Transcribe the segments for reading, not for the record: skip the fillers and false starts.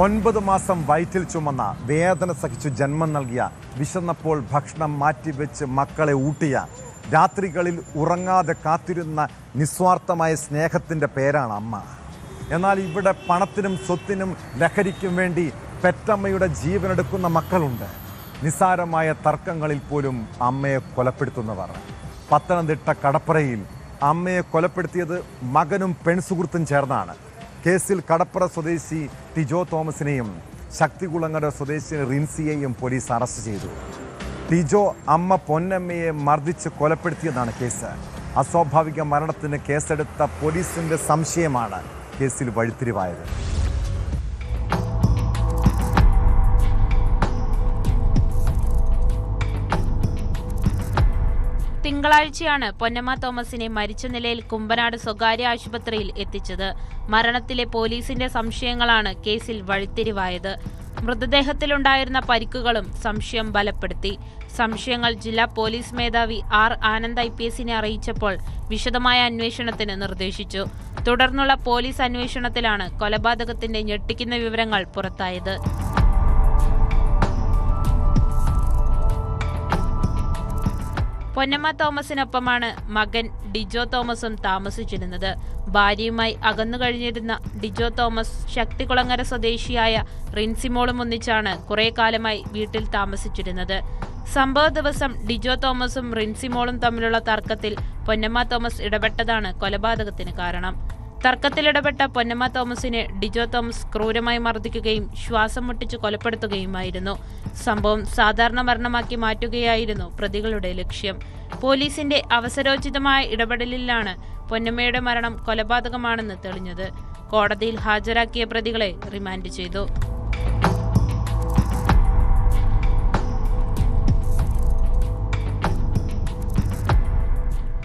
9 മാസം വയറ്റിൽ ചുമന്ന, വേദന സഹിച്ചു ജന്മം നൽകിയ, വിശന്നപ്പോൾ ഭക്ഷണം മാറ്റിവെച്ച് മക്കളെ ഊട്ടിയ, രാത്രികളിൽ ഉറങ്ങാതെ കാത്തിരുന്ന നിസ്വാർത്ഥമായ സ്നേഹത്തിൻ്റെ പേരാണ് അമ്മ. എന്നാൽ ഇവിടെ പണത്തിനും സ്വത്തിനും ലഹരിക്കും വേണ്ടി പെറ്റമ്മയുടെ ജീവനെടുക്കുന്ന മക്കളുണ്ട്. നിസ്സാരമായ തർക്കങ്ങളിൽ പോലും അമ്മയെ കൊലപ്പെടുത്തുന്നവർ. പത്തനംതിട്ട കടപ്പുറയിൽ അമ്മയെ കൊലപ്പെടുത്തിയത് മകനും പെൺസുഹൃത്തും ചേർന്നാണ്. കേസിൽ കടപ്പുറ സ്വദേശി ടിജോ തോമസിനെയും ശക്തികുളങ്ങര സ്വദേശി റിൻസിയെയും പോലീസ് അറസ്റ്റ് ചെയ്തു. ടിജോ അമ്മ പൊന്നമ്മയെ മർദ്ദിച്ച് കൊലപ്പെടുത്തിയെന്നാണ് കേസ്. അസ്വാഭാവിക മരണത്തിന് കേസെടുത്ത പോലീസിന്റെ സംശയമാണ് കേസിൽ വഴിത്തിരിവായത്. തിങ്കളാഴ്ചയാണ് പൊന്നമ്മ തോമസിനെ മരിച്ച നിലയിൽ കുമ്പനാട് സ്വകാര്യ ആശുപത്രിയിൽ എത്തിച്ചത്. മരണത്തിലെ പോലീസിന്റെ സംശയങ്ങളാണ് കേസിൽ വഴിത്തിരിവായത്. മൃതദേഹത്തിലുണ്ടായിരുന്ന പരിക്കുകളും സംശയം ബലപ്പെടുത്തി. സംശയങ്ങൾ ജില്ലാ പോലീസ് മേധാവി ആർ ആനന്ദ് IPS അറിയിച്ചപ്പോൾ വിശദമായ അന്വേഷണത്തിന് നിർദ്ദേശിച്ചു. തുടർന്നുള്ള പോലീസ് അന്വേഷണത്തിലാണ് കൊലപാതകത്തിന്റെ ഞെട്ടിക്കുന്ന വിവരങ്ങൾ പുറത്തായത്. പൊന്നമ്മ തോമസിനൊപ്പമാണ് മകൻ ഡിജോ തോമസും താമസിച്ചിരുന്നത്. ഭാര്യയുമായി അകന്നു കഴിഞ്ഞിരുന്ന ഡിജോ തോമസ് ശക്തികുളങ്ങര സ്വദേശിയായ റിൻസിമോളും ഒന്നിച്ചാണ് കുറെ കാലമായി വീട്ടിൽ താമസിച്ചിരുന്നത്. സംഭവ ദിവസം ഡിജോ തോമസും റിൻസിമോളും തമ്മിലുള്ള തർക്കത്തിൽ പൊന്നമ്മ തോമസ് ഇടപെട്ടതാണ് കൊലപാതകത്തിന് കാരണം. തർക്കത്തിലിടപെട്ട പൊന്നമ്മ തോമസിനെ ഡിജോ തോമസ് ക്രൂരമായി മർദ്ദിക്കുകയും ശ്വാസം മുട്ടിച്ച് കൊലപ്പെടുത്തുകയുമായിരുന്നു. സംഭവം സാധാരണ മരണമാക്കി മാറ്റുകയായിരുന്നു പ്രതികളുടെ ലക്ഷ്യം. പോലീസിന്റെ അവസരോചിതമായ ഇടപെടലിലാണ് പൊന്നമ്മയുടെ മരണം കൊലപാതകമാണെന്ന് തെളിഞ്ഞത്. കോടതിയിൽ ഹാജരാക്കിയ പ്രതികളെ റിമാൻഡ് ചെയ്തു.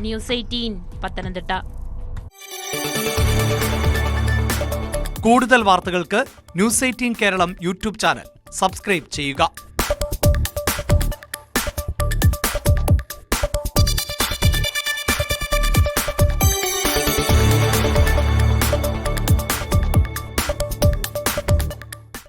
ന്യൂസ് 18 പത്തനംതിട്ട. കൂടുതൽ വാർത്തകൾക്ക് news 18 Keralam YouTube channel subscribe ചെയ്യുക.